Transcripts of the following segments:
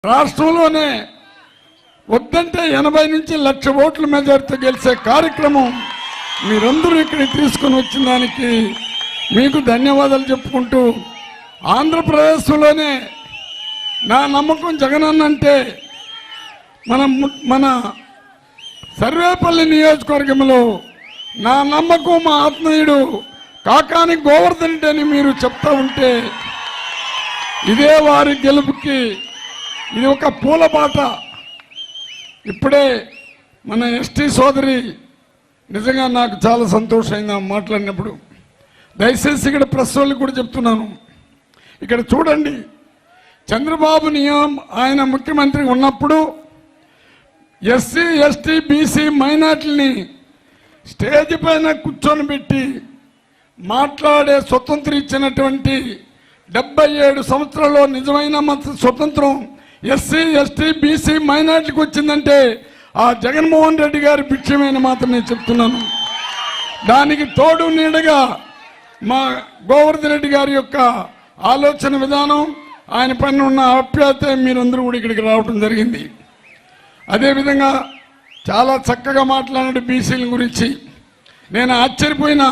రాష్ట్రంలోనే వద్దంటే 80 నుంచి 1,00,000 ఓట్ల మెజార్టీతో గెలిచే కార్యక్రమం మీరందరూ ఇక్కడికి తీసుకొని వచ్చిన దానికి మీకు ధన్యవాదాలు చెప్పుకుంటూ, ఆంధ్రప్రదేశ్లోనే నా నమ్మకం జగనన్న అంటే మన సర్వేపల్లి నియోజకవర్గంలో నా నమ్మకం మా ఆత్మీయుడు కాకాని గోవర్ధన్ రెడ్డి అని మీరు చెప్తా ఉంటే ఇదే వారి గెలుపుకి ఇది ఒక పూలబాట. ఇప్పుడే మన ఎస్టీ సోదరి నిజంగా నాకు చాలా సంతోషమైంది మాట్లాడినప్పుడు. దయచేసి ఇక్కడ ప్రెస్ వాళ్ళకి కూడా చెప్తున్నాను, ఇక్కడ చూడండి, చంద్రబాబు ఆయన ముఖ్యమంత్రి ఉన్నప్పుడు ఎస్సీ ఎస్టీ బీసీ మైనార్టీని స్టేజ్ పైన కూర్చొని పెట్టి మాట్లాడే స్వతంత్రం ఇచ్చినటువంటి 77 సంవత్సరాల్లో నిజమైన స్వతంత్రం ఎస్సీ ఎస్టీ బీసీ మైనార్టీకి వచ్చిందంటే ఆ జగన్మోహన్ రెడ్డి గారి భిక్షమైన మాత్రం నేను చెప్తున్నాను. దానికి తోడు నీడగా మా గోవర్ధన్ రెడ్డి గారి యొక్క ఆలోచన విధానం, ఆయన పైన ఉన్న ఆప్యాయత మీరందరూ కూడా ఇక్కడికి రావడం జరిగింది. అదేవిధంగా చాలా చక్కగా మాట్లాడాడు బీసీల గురించి. నేను ఆశ్చర్యపోయినా,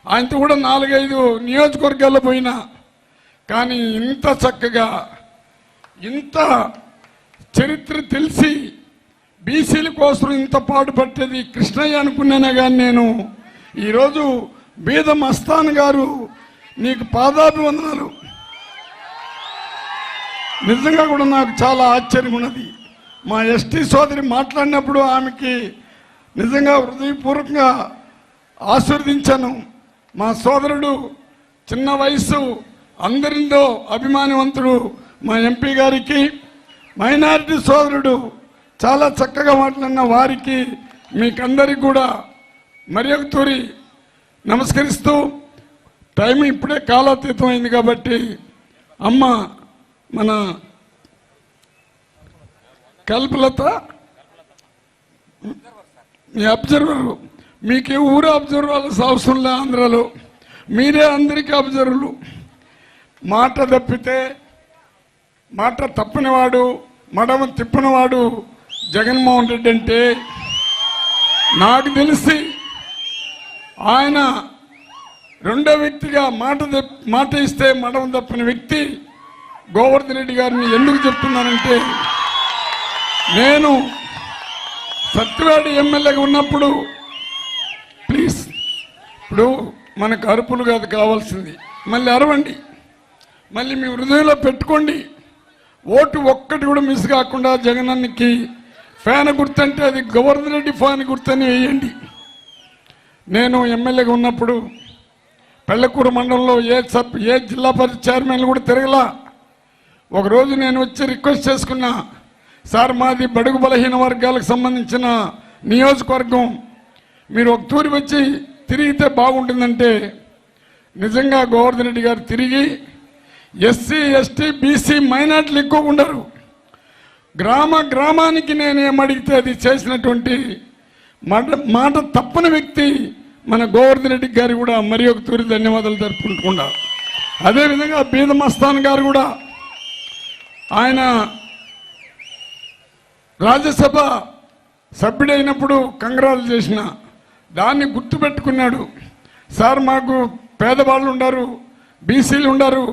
ఆయనతో కూడా 4-5 నియోజకవర్గాల్లో పోయినా, కానీ ఇంత చక్కగా ఇంత చరిత్ర తెలిసి బీసీల కోసం ఇంత పాటుపట్టేది కృష్ణయ్య అనుకున్నానే. కానీ నేను ఈరోజు బీద మస్తాన్ గారు నీకు పాదాభివందనాలు. నిజంగా కూడా నాకు చాలా ఆశ్చర్యం ఉన్నది. మా ఎస్టీ సోదరి మాట్లాడినప్పుడు ఆమెకి నిజంగా హృదయపూర్వకంగా ఆశీర్వదించాను. మా సోదరుడు చిన్న వయసు అందరిలో అభిమానవంతుడు మా ఎంపీ గారికి, మైనారిటీ సోదరుడు చాలా చక్కగా మాట్లాడిన వారికి మీకందరికి కూడా మరి ఒక తూరి నమస్కరిస్తూ, టైం ఇప్పుడే కాలాతీతం అయింది కాబట్టి అమ్మ మన కల్పలత మీ అబ్జర్వర్, మీకు ఊరు అబ్జర్వర్లు అవసరం లే, ఆంధ్రాలో మీరే అందరికీ అబ్జర్వర్లు. మాట తప్పితే మాట తప్పనివాడు, మడమ తిప్పనివాడు జగన్మోహన్ రెడ్డి అంటే నాకు తెలిసి ఆయన రెండో వ్యక్తిగా మాట ఇస్తే మడమ తప్పని వ్యక్తి గోవర్ధన్ రెడ్డి గారిని ఎందుకు చెప్తున్నానంటే, నేను సత్యవేడి ఎమ్మెల్యేగా ఉన్నప్పుడు, ప్లీజ్ ఇప్పుడు మనకు అరుపులు కాదు కావాల్సింది, మళ్ళీ అరవండి, మళ్ళీ మీ హృదయంలో పెట్టుకోండి. ఓటు ఒక్కటి కూడా మిస్ కాకుండా జగనన్నకి ఫ్యాన్ గుర్తంటే అది గోవర్ధన్ రెడ్డి ఫ్యాన్ గుర్తని వేయండి. నేను ఎమ్మెల్యేగా ఉన్నప్పుడు పెళ్లకూరు మండలంలో ఏ జిల్లా పరిషత్ చైర్మన్లు కూడా తిరగలా. ఒకరోజు నేను వచ్చి రిక్వెస్ట్ చేసుకున్నా, సార్ మాది బడుగు బలహీన వర్గాలకు సంబంధించిన నియోజకవర్గం, మీరు ఒక తూరి వచ్చి తిరిగితే బాగుంటుందంటే నిజంగా గోవర్ధన్ రెడ్డి గారు తిరిగి ఎస్సీ ఎస్టీ బీసీ మైనార్టీలు ఎక్కువ ఉండరు, గ్రామానికి నేను ఏమడిగితే అది చేసినటువంటి మాట తప్పని వ్యక్తి మన గోవర్ధన్ రెడ్డి గారు కూడా మరి ఒక తూరి ధన్యవాదాలు జరుపుకుంటున్నా. అదేవిధంగా బీద మస్తాన్ గారు కూడా ఆయన రాజ్యసభ సభ్యుడైనప్పుడు కంగ్రాలు చేసిన దాన్ని గుర్తుపెట్టుకున్నాడు. సార్ మాకు పేదవాళ్ళు ఉండారు, బీసీలు ఉండారు,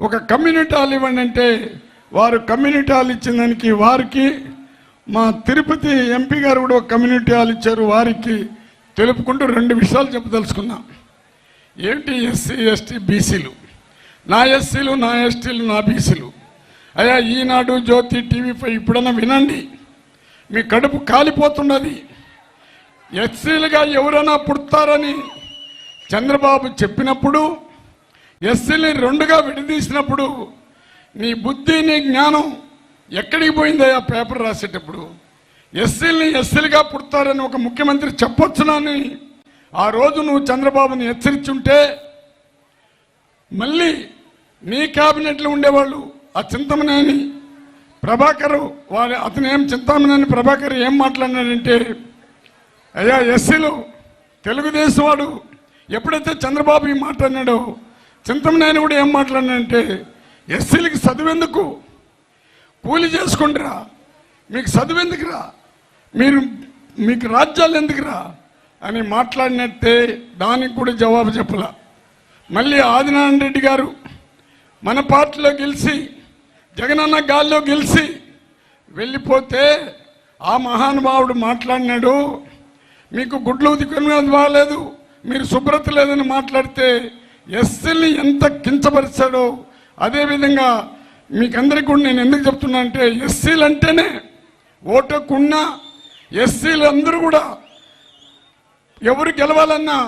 ఒక కమ్యూనిటీ హాల్ ఇవ్వండి అంటే వారు కమ్యూనిటీ హాల్ ఇచ్చిన దానికి వారికి, మా తిరుపతి ఎంపీ గారు కూడా ఒక కమ్యూనిటీ హాల్ ఇచ్చారు వారికి తెలుపుకుంటూ 2 విషయాలు చెప్పదలుచుకున్నా. ఏంటి ఎస్సీ ఎస్టీ బీసీలు, నా ఎస్సీలు నా ఎస్టీలు నా బీసీలు. అయ్యా ఈనాడు జ్యోతి టీవీ5 ఇప్పుడన్నా వినండి, మీ కడుపు కాలిపోతున్నది. ఎస్సీలుగా ఎవరైనా పుడతారని చంద్రబాబు చెప్పినప్పుడు, ఎస్సీని 2గా విడదీసినప్పుడు నీ బుద్ధి నీ జ్ఞానం ఎక్కడికి పోయిందయ్యా? పేపర్ రాసేటప్పుడు ఎస్సీలుగా పుడతారని ఒక ముఖ్యమంత్రి చెప్పొచ్చునని ఆ రోజు నువ్వు చంద్రబాబుని హెచ్చరించుంటే, మళ్ళీ నీ క్యాబినెట్లో ఉండేవాళ్ళు ఆ చింతమనేని ప్రభాకర్, అతను ఏం చింతమనేని ప్రభాకర్ ఏం మాట్లాడినాడంటే, అయ్యా ఎస్సీలు తెలుగుదేశం వాడు ఎప్పుడైతే చంద్రబాబు ఈ మాట్లాడినాడో చింతమనేని కూడా ఏం మాట్లాడినాడంటే, ఎస్సీలకి చదువెందుకు, కూలి చేసుకుంటారా, మీకు చదువు ఎందుకురా, మీకు రాజ్యాలు ఎందుకురా అని మాట్లాడినట్టే దానికి కూడా జవాబు చెప్పలా. మళ్ళీ ఆదినారాయణ రెడ్డి గారు మన పార్టీలో గెలిచి జగనన్న గాల్లో గెలిచి వెళ్ళిపోతే ఆ మహానుభావుడు మాట్లాడినాడు, మీకు గుడ్లు ఉదికున్నది బాగలేదు, మీరు శుభ్రత లేదని మాట్లాడితే ఎస్సీని ఎంత కించపరిచాడో. అదేవిధంగా మీకందరికీ కూడా నేను ఎందుకు చెప్తున్నా అంటే, ఎస్సీలు అంటేనే ఓటుకున్నా ఎస్సీలు అందరూ కూడా ఎవరు గెలవాలన్నా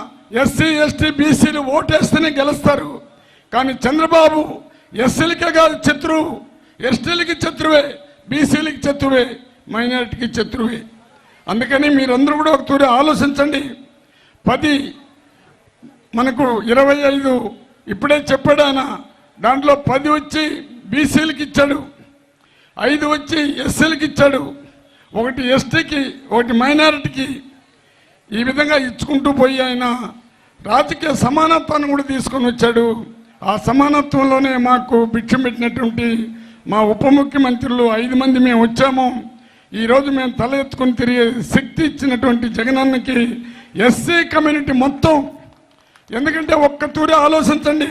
ఎస్సీ ఎస్టీ బీసీలు ఓటేస్తేనే గెలుస్తారు. కానీ చంద్రబాబు ఎస్సీలకే కాదు శత్రువు, ఎస్టీలకి శత్రువే, బీసీలకి శత్రువే, మైనారిటీకి శత్రువే. అందుకని మీరందరూ కూడా ఒక తూరి ఆలోచించండి. 10 మనకు 25 ఇప్పుడే చెప్పాడు ఆయన, దాంట్లో 10 వచ్చి బీసీలకి ఇచ్చాడు, 5 వచ్చి ఎస్సీలకి ఇచ్చాడు, 1 ఎస్టీకి, 1 మైనారిటీకి. ఈ విధంగా ఇచ్చుకుంటూ పోయి ఆయన రాజకీయ సమానత్వాన్ని కూడా తీసుకొని వచ్చాడు. ఆ సమానత్వంలోనే మాకు భిక్షం పెట్టినటువంటి మా ఉప ముఖ్యమంత్రులు 5 మంది మేము వచ్చాము. ఈరోజు మేము తల ఎత్తుకొని తిరిగే శక్తి ఇచ్చినటువంటి జగనన్నకి ఎస్సీ కమ్యూనిటీ మొత్తం, ఎందుకంటే ఒక్క తూరి ఆలోచించండి,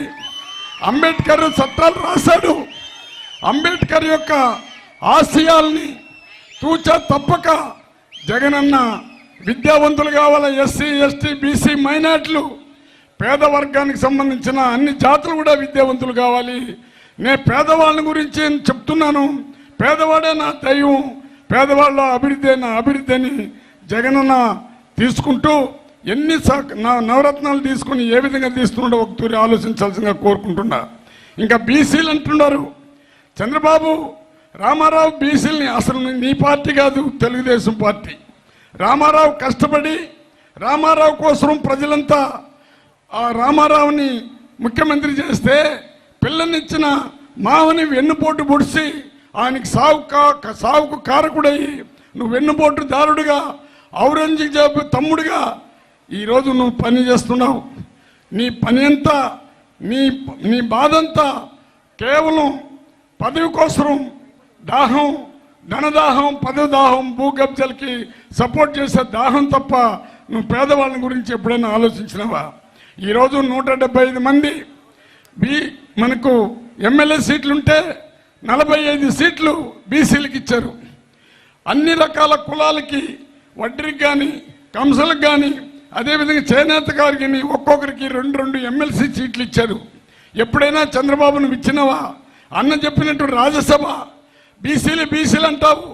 అంబేద్కర్ చట్టాలు రాశాడు, అంబేద్కర్ యొక్క ఆశయాల్ని తూచా తప్పక జగనన్న విద్యావంతులు కావాలా, ఎస్సీ ఎస్టీ బీసీ మైనార్టీలు, పేద వర్గానికి సంబంధించిన అన్ని జాతులు కూడా విద్యావంతులు కావాలి. నేను పేదవాళ్ళ గురించి చెప్తున్నాను, పేదవాడే నా దైవం, పేదవాళ్ళ అభివృద్ధి నా అభివృద్ధి అని జగనన్న తీసుకుంటూ ఎన్ని నవరత్నాలు తీసుకుని ఏ విధంగా తీసుకున్నాడో ఒక తూరి ఆలోచించాల్సిందిగా కోరుకుంటున్నా. ఇంకా బీసీలు అంటున్నారు, చంద్రబాబు రామారావు బీసీలని, అసలు నీ పార్టీ కాదు తెలుగుదేశం పార్టీ. రామారావు కష్టపడి రామారావు కోసం ప్రజలంతా ఆ రామారావుని ముఖ్యమంత్రి చేస్తే పిల్లనిచ్చిన మావని వెన్నుపోటు పొడిచి ఆయనకి సావుకు కారకుడయ్యి నువ్వు వెన్నుపోటు దారుడుగా ఔరంగజేబ్ తమ్ముడుగా ఈరోజు నువ్వు పని చేస్తున్నావు. నీ పని అంతా నీ బాధంతా కేవలం పదవి కోసం, దాహం, ధనదాహం, పదవి దాహం, భూకబ్జాలకి సపోర్ట్ చేసే దాహం తప్ప నువ్వు పేదవాళ్ళ గురించి ఎప్పుడైనా ఆలోచించినావా? ఈరోజు 175 మంది మనకు ఎమ్మెల్యే సీట్లుంటే 45 సీట్లు బీసీలకు ఇచ్చారు. అన్ని రకాల కులాలకి, వడ్డీకి కానీ, కంసలకు కానీ, అదేవిధంగా చేనేత గారికి ఒక్కొక్కరికి 2 ఎమ్మెల్సీ సీట్లు ఇచ్చారు. ఎప్పుడైనా చంద్రబాబు నువ్వు ఇచ్చినవా? అన్న చెప్పినట్టు రాజ్యసభ బీసీలు అంటావు,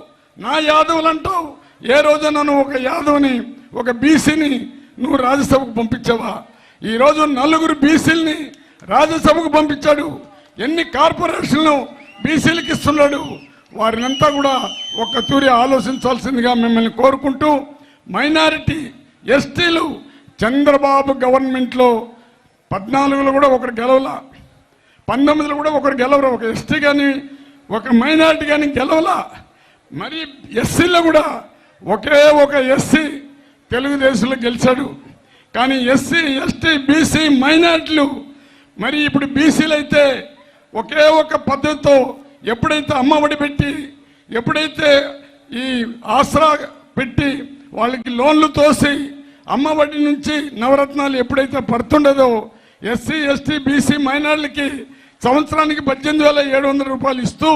నా యాదవులు అంటావు. ఏ రోజైనా నువ్వు ఒక యాదవ్ని, ఒక బీసీని నువ్వు రాజ్యసభకు పంపించావా? ఈరోజు 4 బీసీలని రాజ్యసభకు పంపించాడు. ఎన్ని కార్పొరేషన్లు బీసీలకు ఇస్తున్నాడు? వారినంతా కూడా ఒక్క తూరి ఆలోచించాల్సిందిగా మిమ్మల్ని కోరుకుంటూ, మైనారిటీ ఎస్టీలు చంద్రబాబు గవర్నమెంట్లో 14లో కూడా ఒకరు గెలవలా, 19లో కూడా ఒకరు గెలవరు, ఒక ఎస్టీ కానీ ఒక మైనారిటీ కానీ గెలవలా. మరి ఎస్సీలో కూడా ఒకే ఒక ఎస్సీ తెలుగుదేశంలో గెలిచాడు. కానీ ఎస్సీ ఎస్టీ బీసీ మైనారిటీలు, మరి ఇప్పుడు బీసీలు అయితే ఒకే ఒక పద్ధతితో ఎప్పుడైతే అమ్మఒడి పెట్టి, ఎప్పుడైతే ఈ ఆసరా పెట్టి వాళ్ళకి లోన్లు తోసి అమ్మఒడి నుంచి నవరత్నాలు ఎప్పుడైతే పడుతుండదో, ఎస్సీ ఎస్టీ బీసీ మైనార్టీలకి సంవత్సరానికి 18,700 రూపాయలు ఇస్తూ,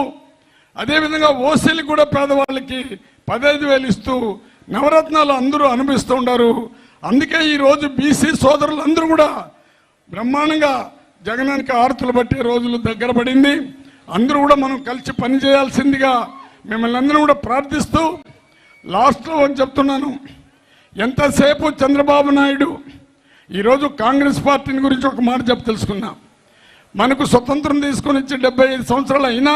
అదేవిధంగా ఓసీలకు కూడా పేదవాళ్ళకి 15,000 ఇస్తూ నవరత్నాలు అందరూ అనుభవిస్తూ ఉన్నారు. అందుకే ఈరోజు బీసీ సోదరులు అందరూ కూడా బ్రహ్మాండంగా జగనానికి ఆర్తులు బట్టే రోజులు దగ్గర పడింది. అందరూ కూడా మనం కలిసి పనిచేయాల్సిందిగా మిమ్మల్ని అందరూ కూడా ప్రార్థిస్తూ లాస్ట్లో చెప్తున్నాను, ఎంతసేపు చంద్రబాబు నాయుడు ఈరోజు కాంగ్రెస్ పార్టీని గురించి ఒక మాట తెలుసుకున్నాం. మనకు స్వతంత్రం తీసుకొని వచ్చి 75 సంవత్సరాలు అయినా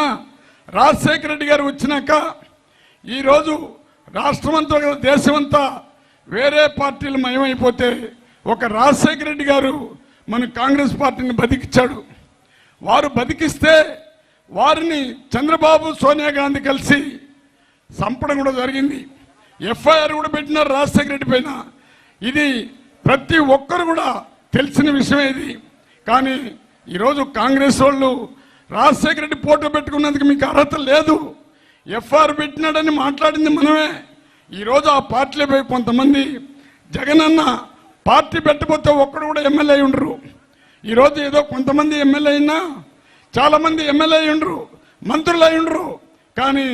రాజశేఖర రెడ్డి గారు వచ్చినాక ఈరోజు రాష్ట్రమంతా, దేశమంతా వేరే పార్టీలు మయమైపోతే ఒక రాజశేఖర రెడ్డి గారు మన కాంగ్రెస్ పార్టీని బతికించాడు. వారు బతికిస్తే వారిని చంద్రబాబు, సోనియా గాంధీ కలిసి చంపడం కూడా జరిగింది. ఎఫ్ఐఆర్ కూడా పెట్టినారు రాజశేఖర రెడ్డి పైన. ఇది ప్రతి ఒక్కరు కూడా తెలిసిన విషయమే ఇది. కానీ ఈరోజు కాంగ్రెస్ వాళ్ళు రాజశేఖర రెడ్డి ఫోటో పెట్టుకున్నందుకు మీకు అర్హత లేదు. ఎఫ్ఆర్ పెట్టినాడని మాట్లాడింది మనమే. ఈరోజు ఆ పార్టీలపై కొంతమంది జగనన్న పార్టీ పెట్టకపోతే ఒక్కడు కూడా ఎమ్మెల్యే ఉండరు. ఈరోజు ఏదో కొంతమంది ఎమ్మెల్యే అయినా చాలామంది ఎమ్మెల్యే ఉండరు, మంత్రులు అయి ఉండరు. కానీ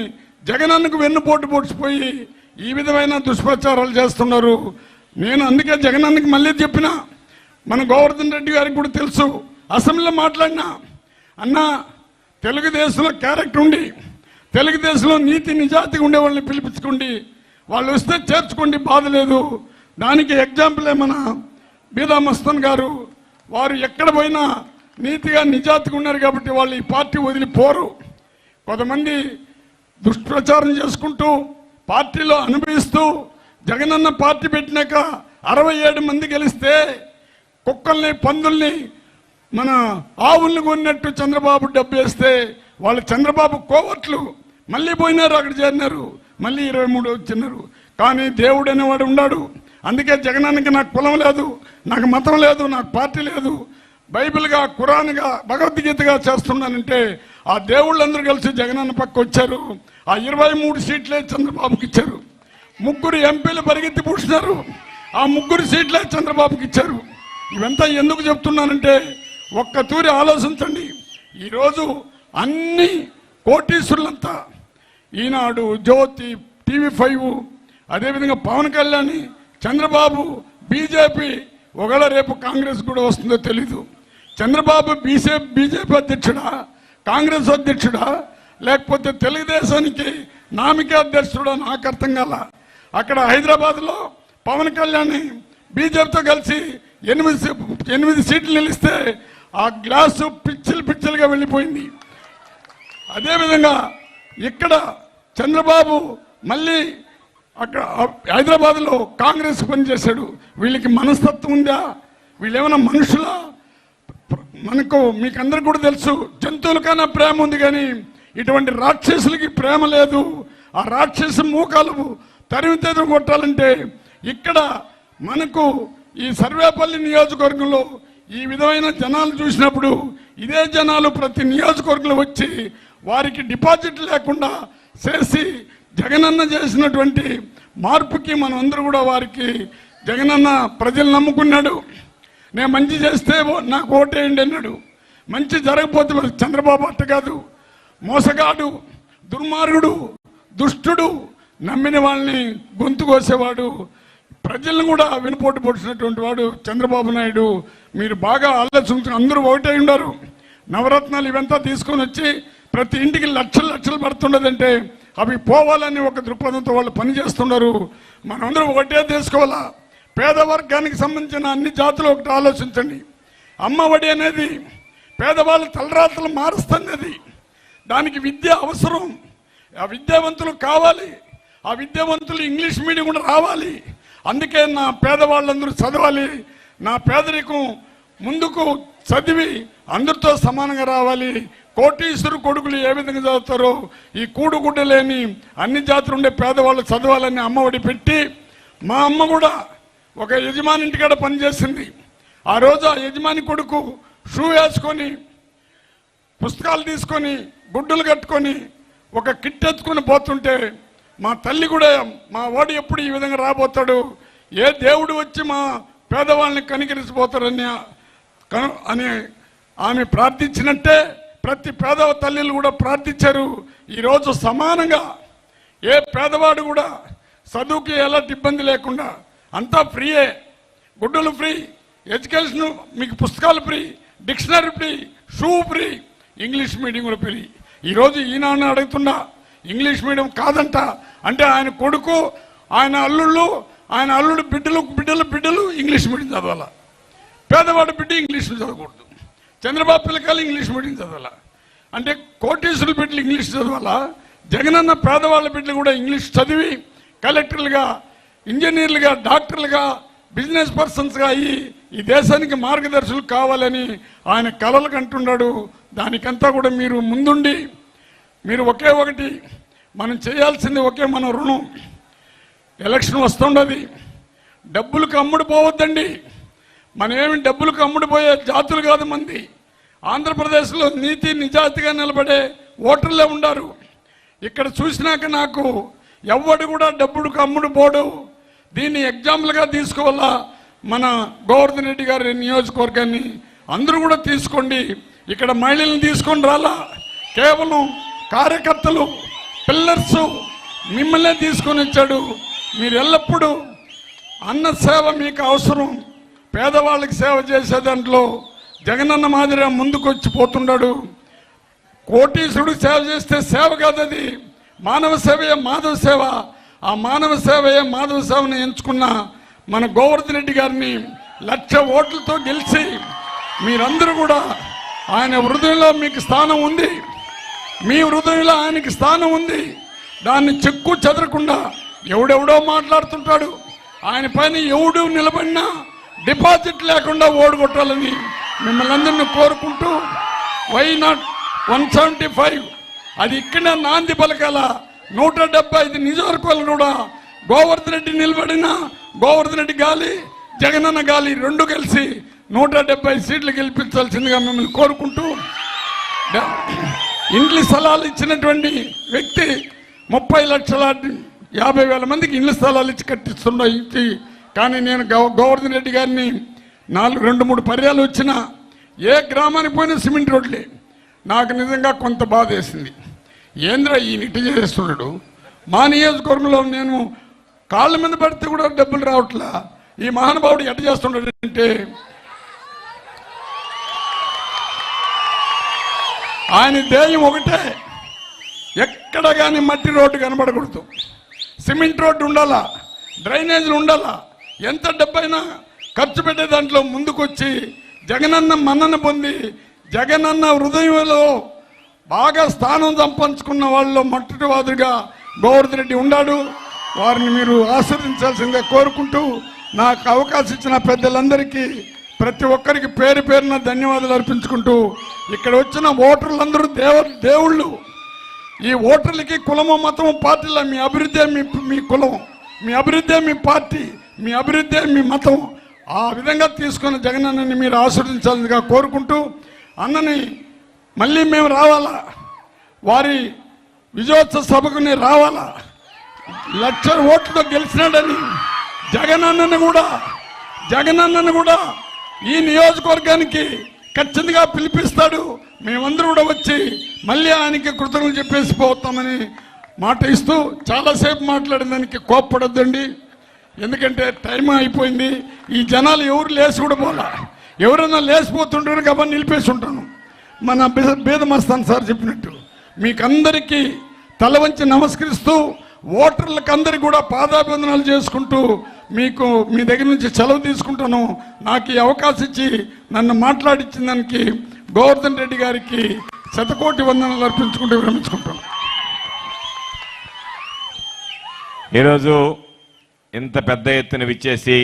జగనన్నకు వెన్నుపోటు పొడిచిపోయి ఈ విధమైన దుష్ప్రచారాలు చేస్తున్నారు. నేను అందుకే జగనన్నకి మళ్ళీ చెప్పిన, మన గోవర్ధన్ రెడ్డి గారికి కూడా తెలుసు, అసెంబ్లీలో మాట్లాడినా, అన్నా తెలుగుదేశంలో క్యారెక్టర్ ఉండి తెలుగుదేశంలో నీతి నిజాతిగా ఉండే వాళ్ళని పిలిపించుకోండి, వాళ్ళు వస్తే చేర్చుకోండి, బాధ లేదు. దానికి ఎగ్జాంపులే మన బీదా మస్తాన్ గారు. వారు ఎక్కడ పోయినా నీతిగా నిజాతిగా ఉన్నారు కాబట్టి వాళ్ళు ఈ పార్టీ వదిలిపోరు. కొంతమంది దుష్ప్రచారం చేసుకుంటూ పార్టీలో అనుభవిస్తూ జగనన్న పార్టీ పెట్టినాక 67 మంది గెలిస్తే కుక్కల్ని పందుల్ని మన ఆవుల్ని కొన్నట్టు చంద్రబాబు డబ్బు వేస్తే వాళ్ళు చంద్రబాబు కోవట్లు మళ్ళీ పోయినారు, అక్కడ చేరినారు, మళ్ళీ 23 వచ్చినారు. కానీ దేవుడు అనేవాడు ఉన్నాడు. అందుకే జగనన్నకి నాకు కులం లేదు, నాకు మతం లేదు, నాకు పార్టీ లేదు, బైబిల్గా ఖురాన్గా భగవద్గీతగా చేస్తున్నానంటే ఆ దేవుళ్ళందరూ కలిసి జగనన్న పక్క వచ్చారు. ఆ 23 సీట్లే చంద్రబాబుకి ఇచ్చారు. 3 ఎంపీలు పరిగెత్తి పూడ్చినారు, ఆ 3 సీట్లే చంద్రబాబుకి ఇచ్చారు. ఇవంతా ఎందుకు చెప్తున్నానంటే ఒక్క తూరి ఆలోచించండి. ఈరోజు అన్ని కోటీశ్వరులంతా ఈనాడు, జ్యోతి, TV5, అదేవిధంగా పవన్ కళ్యాణ్, చంద్రబాబు, బీజేపీ, ఒకవేళ రేపు కాంగ్రెస్ కూడా వస్తుందో తెలీదు. చంద్రబాబు బీజేపీ అధ్యక్షుడా, కాంగ్రెస్ అధ్యక్షుడా, లేకపోతే తెలుగుదేశానికి నామిక అధ్యక్షుడా నాకు అర్థం కాల. అక్కడ హైదరాబాద్లో పవన్ కళ్యాణ్ బీజేపీతో కలిసి 8 సీట్లు నిలిస్తే ఆ గ్లాసు పిచ్చలుగా వెళ్ళిపోయింది. అదేవిధంగా ఇక్కడ చంద్రబాబు మళ్ళీ అక్కడ హైదరాబాద్లో కాంగ్రెస్ పనిచేశాడు. వీళ్ళకి మనస్తత్వం ఉందా? వీళ్ళు ఏమైనా మనుషులా? మీకు అందరికి కూడా తెలుసు, జంతువులకన్నా ప్రేమ ఉంది కానీ ఇటువంటి రాక్షసులకి ప్రేమ లేదు. ఆ రాక్షసు మూకాలు తరిమి కొట్టాలంటే ఇక్కడ మనకు ఈ సర్వేపల్లి నియోజకవర్గంలో ఈ విధమైన జనాలు చూసినప్పుడు ఇదే జనాలు ప్రతి నియోజకవర్గంలో వచ్చి వారికి డిపాజిట్ లేకుండా చేసి జగనన్న చేసినటువంటి మార్పుకి మనం అందరూ కూడా వారికి జగనన్న ప్రజలు నమ్ముకున్నాడు. నేను మంచి చేస్తే నాకు ఓటేయండి అన్నాడు. మంచి జరగకపోతే చంద్రబాబు అట్ట కాదు, మోసగాడు, దుర్మార్గుడు, దుష్టుడు, నమ్మిన వాళ్ళని గొంతు కోసేవాడు, ప్రజలను కూడా వెనుపోటు పొడిచినటువంటి వాడు చంద్రబాబు నాయుడు. మీరు బాగా ఆలోచించుకుని అందరూ ఒకటే ఉన్నారు. నవరత్నాలు ఇవంతా తీసుకొని వచ్చి ప్రతి ఇంటికి లక్షలు పడుతుండదంటే అవి పోవాలని ఒక దృక్పథంతో వాళ్ళు పనిచేస్తున్నారు. మనందరూ ఒకటే తీసుకోవాలా. పేదవర్గానికి సంబంధించిన అన్ని జాతులు ఒకటి ఆలోచించండి. అమ్మఒడి అనేది పేదవాళ్ళ తలరాతలు మారుస్తున్నది. దానికి విద్య అవసరం. ఆ విద్యావంతులు కావాలి. ఆ విద్యావంతులు ఇంగ్లీష్ మీడియం కూడా రావాలి. అందుకే నా పేదవాళ్ళందరూ చదవాలి. నా పేదరికం ముందుకు చదివి అందరితో సమానంగా రావాలి. కోటీశ్వరు కొడుకులు ఏ విధంగా చదువుతారో ఈ కూడుగుడ్డ లేని అన్ని జాతులు ఉండే పేదవాళ్ళు చదవాలని అమ్మఒడి పెట్టి, మా అమ్మ కూడా ఒక యజమాని ఇంటికాడ పనిచేసింది. ఆ రోజు ఆ యజమాని కొడుకు షూ వేసుకొని పుస్తకాలు తీసుకొని గుడ్డలు కట్టుకొని ఒక కిట్ ఎత్తుకొని పోతుంటే మా తల్లి కూడా మా వాడు ఎప్పుడు ఈ విధంగా రాబోతాడు, ఏ దేవుడు వచ్చి మా పేదవాళ్ళని కనికరించిపోతారని అని ఆమె ప్రార్థించినట్టే ప్రతి పేదవ తల్లిలు కూడా ప్రార్థించారు. ఈరోజు సమానంగా ఏ పేదవాడు కూడా చదువుకి ఎలాంటి ఇబ్బంది లేకుండా అంతా ఫ్రీయే. గుడ్డలు ఫ్రీ, ఎడ్యుకేషన్ మీకు పుస్తకాలు free, dictionary free, shoe free, English medium కూడా ఫ్రీ. ఈరోజు ఈనాడు అడుగుతున్నా ఇంగ్లీష్ మీడియం కాదంట అంటే ఆయన కొడుకు, ఆయన అల్లుడు బిడ్డలు ఇంగ్లీష్ మీడియం చదవాలా. పేదవాడు బిడ్డ ఇంగ్లీష్ చదవకూడదు. చంద్రబాబు పిల్లకాయలు ఇంగ్లీష్ మీడియం చదవాలా. అంటే కోటీశ్వరుల బిడ్డలు ఇంగ్లీష్ చదవాలా. జగనన్న పేదవాళ్ళ బిడ్డలు కూడా ఇంగ్లీష్ చదివి కలెక్టర్లుగా, ఇంజనీర్లుగా, డాక్టర్లుగా, బిజినెస్ పర్సన్స్గా అయ్యి ఈ దేశానికి మార్గదర్శకులు కావాలని ఆయన కలలు కంటున్నాడు. దానికంతా కూడా మీరు ముందుండి మీరు ఒకే ఒకటి మనం చేయాల్సింది మన రుణం. ఎలక్షన్ వస్తుండది, డబ్బులకు అమ్ముడుపోవద్దండి. మనమేమి డబ్బులకు అమ్ముడుపోయే జాతులు కాదు మంది. ఆంధ్రప్రదేశ్లో నీతి నిజాయితీగా నిలబడే ఓటర్లే ఉండారు. ఇక్కడ చూసినాక నాకు ఎవ్వడు కూడా డబ్బుడు కమ్ముడు పోడు, దీన్ని ఎగ్జాంపుల్గా తీసుకోవాలా. మన గోవర్ధన్ రెడ్డి గారి నియోజకవర్గాన్ని అందరూ కూడా తీసుకోండి. ఇక్కడ మహిళలను తీసుకొని రాలా, కేవలం కార్యకర్తలు పిల్లర్స్ మిమ్మల్నే తీసుకొని వచ్చాడు. మీరు ఎల్లప్పుడూ అన్న సేవ మీకు అవసరం, పేదవాళ్ళకి సేవ చేసే దాంట్లో జగనన్న మాదిరిగా ముందుకు వచ్చి పోతున్నాడు. కోటీశ్వరుడు సేవ చేస్తే సేవ కాదు, అది మానవ సేవయే మాధవ సేవ. ఆ మానవ సేవయే మాధవ సేవను ఎంచుకున్న మన గోవర్ధన్ రెడ్డి గారిని 1,00,000 ఓట్లతో గెలిచి మీరందరూ కూడా ఆయన హృదయంలో మీకు స్థానం ఉంది, మీ హృదయంలో ఆయనకి స్థానం ఉంది. దాన్ని చెక్కు చెదరకుండా ఎవడెవడో మాట్లాడుతుంటాడు, ఆయన పైన ఎవడు నిలబడినా డిపాజిట్ లేకుండా ఓడగొట్టాలని మిమ్మల్ని అందరినీ కోరుకుంటూ వై నాట్ 175 అది ఇక్కడే నాంది పలకాల. 175 నియోజకవర్గాలు కూడా గోవర్ధన్ రెడ్డి నిలబడిన గోవర్ధన్ రెడ్డి గాలి జగనన్న గాలి రెండు కలిసి 170 సీట్లు గెలిపించాల్సిందిగా మిమ్మల్ని కోరుకుంటూ, ఇండ్ల స్థలాలు ఇచ్చినటువంటి వ్యక్తి 30,50,000 మందికి ఇండ్ల స్థలాలు ఇచ్చి కట్టిస్తున్న ఇచ్చి, కానీ నేను గోవర్ధన్ రెడ్డి గారిని 2-3 పర్యాలు వచ్చిన ఏ గ్రామానికి పోయినా సిమెంట్ రోడ్లే. నాకు నిజంగా కొంత బాధ వేసింది, ఏంద్ర ఈ నిట్టి చేస్తున్నాడు. మా నియోజకవర్గంలో నేను కాళ్ళ మీద పడితే కూడా డబ్బులు రావట్లా, ఈ మహానుభావుడు ఎట్ట చేస్తున్నాడు అంటే, ఆయన ధ్యేయం ఒకటే, ఎక్కడ కానీ మట్టి రోడ్డు కనబడకూడదు, సిమెంట్ రోడ్డు ఉండాలా, డ్రైనేజీలు ఉండాలా. ఎంత డబ్బైనా ఖర్చు పెట్టే దాంట్లో ముందుకొచ్చి జగనన్న మన్నన పొంది జగనన్న హృదయంలో బాగా స్థానం సంపాదించుకున్న వాళ్ళలో మొట్టమొదటివాదిగా గోవర్ధన్ రెడ్డి ఉన్నాడు. వారిని మీరు ఆశీర్వదించాల్సిందిగా కోరుకుంటూ, నాకు అవకాశం ఇచ్చిన పెద్దలందరికీ ప్రతి ఒక్కరికి పేరు పేరున ధన్యవాదాలు అర్పించుకుంటూ, ఇక్కడ వచ్చిన ఓటర్లందరూ దేవుళ్ళు. ఈ ఓటర్లకి కులము మతము పార్టీల మీ అభివృద్ధి మీ కులం, మీ అభివృద్ధి మీ పార్టీ, మీ అభివృద్ధి మీ మతం. ఆ విధంగా తీసుకున్న జగనన్నని మీరు ఆశీర్వదించాలిగా కోరుకుంటూ, అన్నని మళ్ళీ మేము రావాలా, వారి విజయోత్సవ సభకు నేను రావాలా, 1,00,000 ఓట్లతో గెలిచినాడని జగనన్నను కూడా ఈ నియోజకవర్గానికి ఖచ్చితంగా పిలిపిస్తాడు. మేమందరూ కూడా వచ్చి మళ్ళీ ఆయనకి కృతజ్ఞతలు చెప్పేసి పోతామని మాట ఇస్తూ, చాలాసేపు మాట్లాడిన దానికి కోప్పడొద్దండి, ఎందుకంటే టైం అయిపోయింది. ఈ జనాలు ఎవరు లేచి కూడా పోలా, ఎవరైనా లేచిపోతుంటారు కాబట్టి నిలిపేసి ఉంటాను. మన బేదమస్తాన్ సార్ చెప్పినట్టు మీకందరికీ తల వంచి నమస్కరిస్తూ, ఓటర్లకు అందరికీ కూడా పాదాభివందనాలు చేసుకుంటూ మీకు మీ దగ్గర నుంచి సెలవు తీసుకుంటాను. నాకు ఈ అవకాశం ఇచ్చి నన్ను మాట్లాడించిన దానికి గోవర్ధన్ రెడ్డి గారికి శతకోటి వందనాలు అర్పించుకుంటూ విరమించుకుంటాను. ఈరోజు ఇంత పెద్ద ఎత్తున విచ్చేసి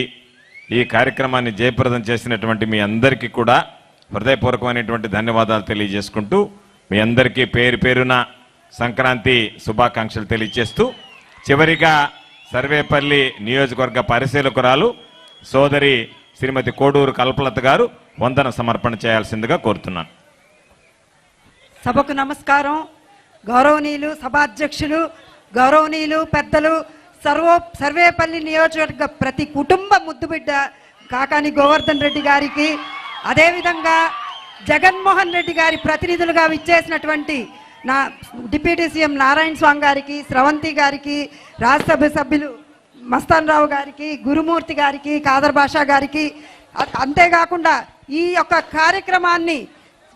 ఈ కార్యక్రమాన్ని జయప్రదం చేసినటువంటి మీ అందరికీ కూడా హృదయపూర్వకమైనటువంటి ధన్యవాదాలు తెలియజేసుకుంటూ, మీ అందరికీ పేరు పేరున సంక్రాంతి శుభాకాంక్షలు తెలియజేస్తూ, చివరిగా సర్వేపల్లి నియోజకవర్గ పరిశీలకురాలు సోదరి శ్రీమతి కోడూరు కల్పలత గారు వందన సమర్పణ చేయాల్సిందిగా కోరుతున్నాను. సభకు నమస్కారం. గౌరవనీయులు సభాధ్యక్షులు, గౌరవనీయులు పెద్దలు, సర్వేపల్లి నియోజకవర్గ ప్రతి కుటుంబ ముద్దుబిడ్డ కాకాని గోవర్ధన్ రెడ్డి గారికి, అదేవిధంగా జగన్మోహన్ రెడ్డి గారి ప్రతినిధులుగా విచ్చేసినటువంటి నా డిప్యూటీ సీఎం నారాయణ స్వామి గారికి, స్రవంతి గారికి, రాజ్యసభ సభ్యులు మస్తాన్ రావు గారికి, గురుమూర్తి గారికి, కాదర్ బాషా గారికి, అంతేకాకుండా ఈ యొక్క కార్యక్రమాన్ని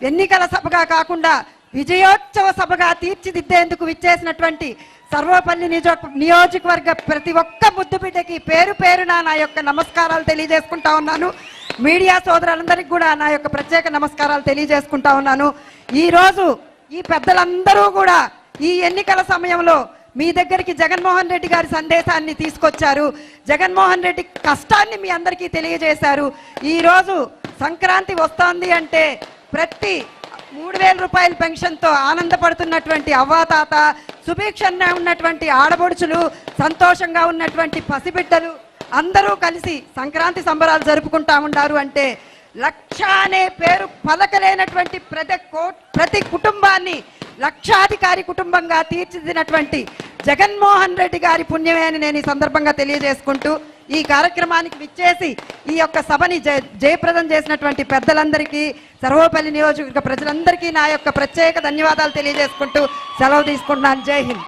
ఎన్నికల సభగా కాకుండా విజయోత్సవ సభగా తీర్చిదిద్దేందుకు విచ్చేసినటువంటి సర్వేపల్లి నియోజకవర్గ ప్రతి ఒక్క ముద్దుబిడ్డకి పేరు పేరున నా యొక్క నమస్కారాలు తెలియజేసుకుంటా ఉన్నాను. మీడియా సోదరులందరికీ కూడా నా యొక్క ప్రత్యేక నమస్కారాలు తెలియజేసుకుంటా ఉన్నాను. ఈరోజు ఈ పెద్దలందరూ కూడా ఈ ఎన్నికల సమయంలో మీ దగ్గరికి జగన్మోహన్ రెడ్డి గారి సందేశాన్ని తీసుకొచ్చారు. జగన్మోహన్ రెడ్డి కష్టాన్ని మీ అందరికీ తెలియజేశారు. ఈరోజు సంక్రాంతి వస్తోంది అంటే ప్రతి 3,000 రూపాయల పెన్షన్తో ఆనందపడుతున్నటువంటి అవ్వాతాత, సుభిక్షంగా ఉన్నటువంటి ఆడబొడుచులు, సంతోషంగా ఉన్నటువంటి పసిబిడ్డలు అందరూ కలిసి సంక్రాంతి సంబరాలు జరుపుకుంటా ఉంటారు అంటే 1,00,000 అనే పేరు పలకలేనటువంటి ప్రతి కుటుంబాన్ని లక్షాధికారి కుటుంబంగా తీర్చిదిద్దినటువంటి జగన్మోహన్ రెడ్డి గారి పుణ్యమే అని నేను ఈ సందర్భంగా తెలియజేసుకుంటూ ఈ కార్యక్రమానికి విచ్చేసి ఈ యొక్క సభని జయప్రదం చేసినటువంటి పెద్దలందరికీ, సర్వేపల్లి నియోజకవర్గ ప్రజలందరికీ నా యొక్క ప్రత్యేక ధన్యవాదాలు తెలియజేసుకుంటూ సెలవు తీసుకుంటున్నాను. జై హింద్.